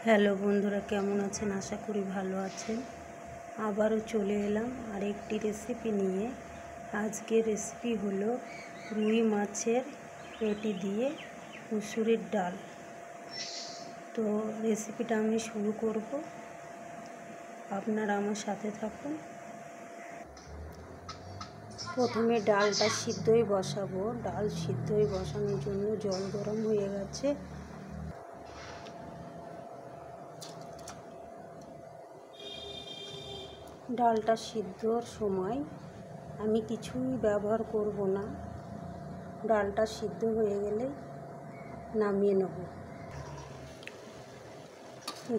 Hello বন্ধুরা, কেমন আছেন? আশা করি ভালো আছেন। আবারও চলে এলাম আরেকটি রেসিপি নিয়ে। আজকের রেসিপি হলো রুই মাছের পেটি দিয়ে মুসুরির ডাল। তো রেসিপিটা আমি শুরু করব, আপনারা আমার সাথে থাকুন। প্রথমে ডালটা সিদ্ধই বসাবো। ডাল সিদ্ধই বসানোর জন্য জল গরম হয়ে গেছে। ডালটা সিদ্ধর সময় আমি কিছুই ব্যবহার করব না। ডালটা সিদ্ধ হয়ে গেলে নামিয়ে নেব।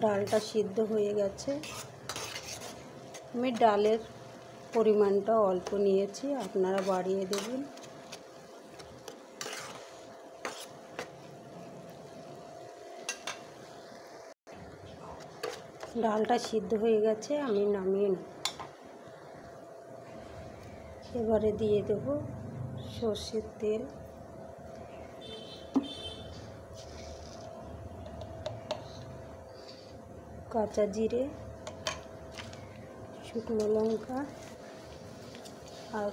ডালটা সিদ্ধ হয়ে গেছে। আমি ডালের পরিমাণটা অল্প নিয়েছি, আপনারা বাড়িয়ে দেবেন। ডালটা সিদ্ধ হয়ে গেছে, আমি নামিয়ে নেব। এবারে দিয়ে দেব সর্ষের তেল, কাঁচা জিরে, শুকনো লঙ্কা। আর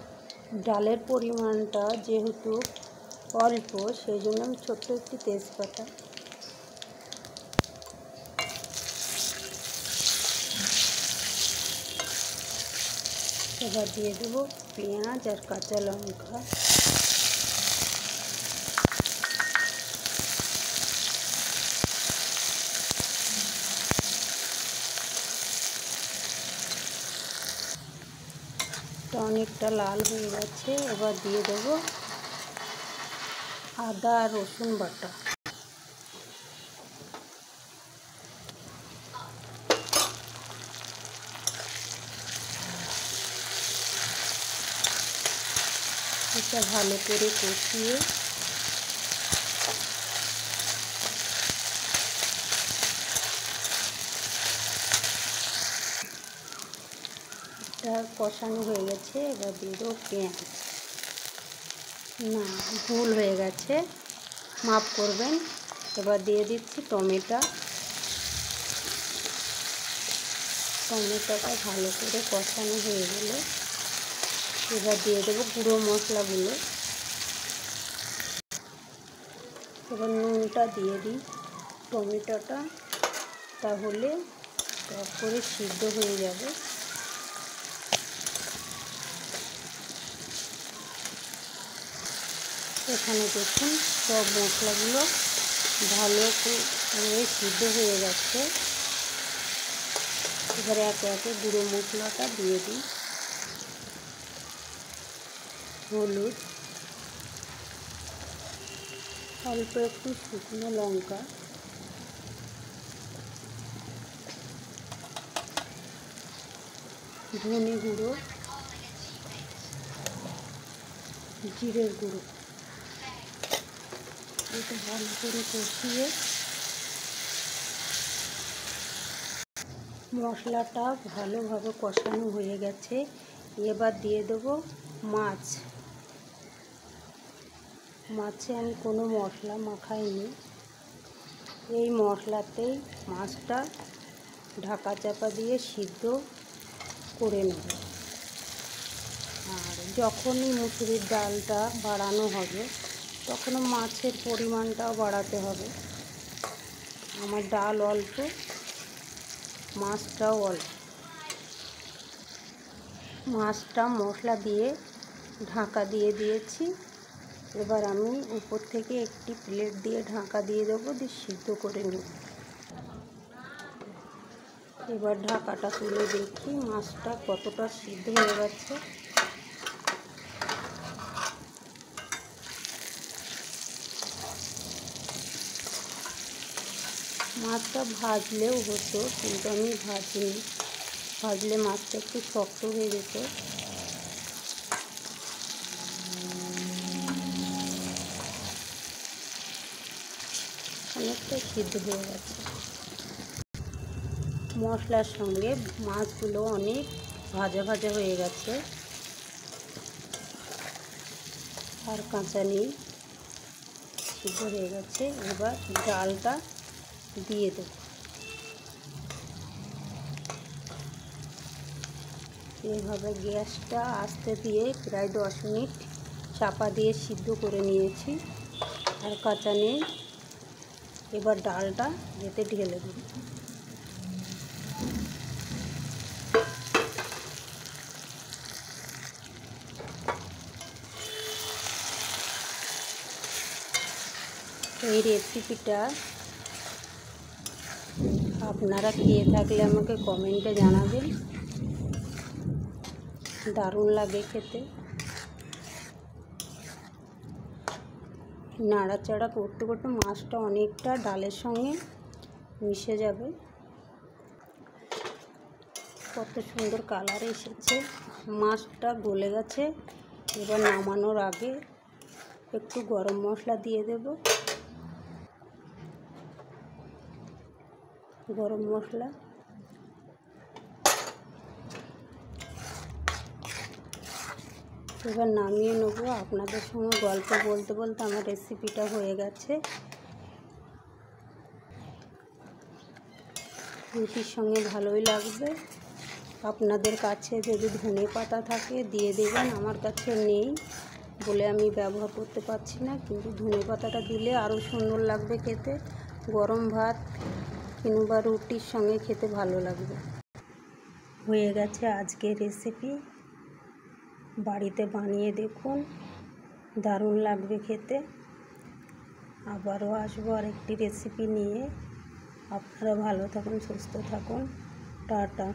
ডালের পরিমাণটা যেহেতু অল্প, সেই জন্য আমি ছোট্ট একটি তেজপাতা। এবার দিয়ে দেব পেঁয়াজ আর কাঁচা লঙ্কা। অনেকটা লাল হয়ে গেছে। এবার দিয়ে দেব আদা আর রসুন বাটা। এটা ভালো করে কষিয়ে এটা কষানো হয়ে গেছে। এবার দিয়ে দেবো পেঁয়াজ। না, ভুল হয়ে গেছে, মাফ করবেন। এবার দিয়ে দিচ্ছি টমেটো। টমেটোটা ভালো করে কষানো হয়ে গেলে এবার দিয়ে দেবো গুঁড়ো মশলাগুলো। এবার নুনটা দিয়ে দিই টমেটোটা, তাহলে টক করে সিদ্ধ হয়ে যাবে। এখানে দেখুন সব মশলাগুলো ভালো করে সিদ্ধ হয়ে যাচ্ছে। এবারে একে একে গুঁড়ো মশলাটা দিয়ে দিই। হলুদ, অল্প একটু শুকনো লঙ্কা, ধনে গুঁড়ো, জিরের গুঁড়ো। এটা ভালো করে কষিয়ে মশলাটা ভালোভাবে কষানো হয়ে গেছে। এবার দিয়ে দেবো মাছ। মাছে আমি কোনো মশলা মাখাইনি। এই মশলাতেই মাছটা ঢাকা চাপা দিয়ে সিদ্ধ করে নেব। আর যখনই মুসুরির ডালটা বাড়ানো হবে, তখন মাছের পরিমাণটাও বাড়াতে হবে। আমার ডাল অল্প, মাছটাও অল্প। মাছটা মশলা দিয়ে ঢাকা দিয়ে দিয়েছি। এবার আমি উপর থেকে একটি প্লেট দিয়ে ঢাকা দিয়ে দেবো, দিয়ে সিদ্ধ করে নেব। এবার ঢাকাটা তুলে দেখি মাছটা কতটা সিদ্ধ হয়ে গেছে। মাছটা ভাজলেও হতো, কিন্তু আমি ভাজিনি। ভাজলে মাছটা একটু শক্ত হয়ে যেত। অনেকটা সিদ্ধ হয়ে গেছে। মশলার সঙ্গে মাছগুলো অনেক ভাজা ভাজা হয়ে গেছে, আর কাঁচা নেই, সিদ্ধ হয়ে গেছে। এবার ডালটা দিয়ে দেবো। এইভাবে গ্যাসটা আস্তে দিয়ে প্রায় 10 মিনিট চাপা দিয়ে সিদ্ধ করে নিয়েছি, আর কাঁচা নেই। এবার ডালটা এতে ঢেলে দেব। এই রেসিপিটা আপনারা খেয়ে থাকলে আমাকে কমেন্টে জানাবেন। দারুণ লাগে খেতে। নাড়াচাড়া করতে করতে মাছটা অনেকটা ডালের সঙ্গে মিশে যাবে। কত সুন্দর কালার এসেছে, মাছটা গলে গেছে। এবার নামানোর আগে একটু গরম মশলা দিয়ে দেব। গরম মশলা এবার নামিয়ে নেব। আপনাদের সঙ্গে গল্প বলতে বলতে আমার রেসিপিটা হয়ে গেছে। রুটির সঙ্গে ভালোই লাগবে। আপনাদের কাছে যদি ধনে পাতা থাকে দিয়ে দেবেন, আমার কাছে নেই বলে আমি ব্যবহার করতে পারছি না, কিন্তু ধনে পাতাটা দিলে আরও সুন্দর লাগবে খেতে। গরম ভাত কিংবা রুটির সঙ্গে খেতে ভালো লাগবে। হয়ে গেছে আজকের রেসিপি। বাড়িতে বানিয়ে দেখুন, দারুণ লাগবে খেতে। আবারও আসবো আরেকটি রেসিপি নিয়ে। আপনারা ভালো থাকুন, সুস্থ থাকুন। টাটা।